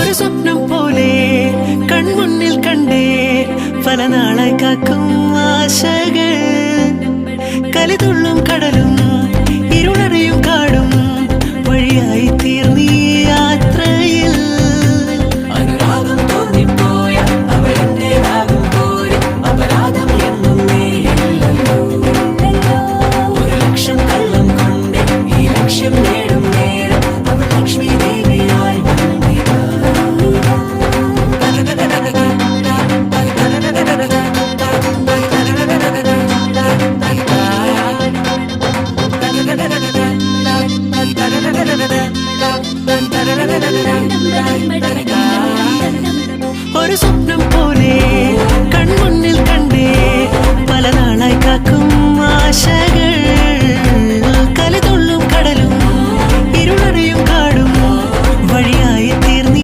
ഒരു സ്വപ്നം പോലെ കൺമുന്നിൽ കണ്ടേ പല നാളായി കാക്കും ആശകൾ കലിതുള്ളും കടലും ഇരുളറിയും കാടും വഴിയായി തീർന്നീ യാത്രയിൽ അനുരാഗം തോന്നിപ്പോയ അവരെന്റേതാകും പോലെ അപരാധം എന്നും നേരില്ലല്ലോ ഒരു ലക്ഷം കള്ളം കൊണ്ട് ഈ ലക്ഷ്യം നേടും നേരം അവൾ ലക്ഷ്മി ദേവിയായി വന്നിതാ Bye.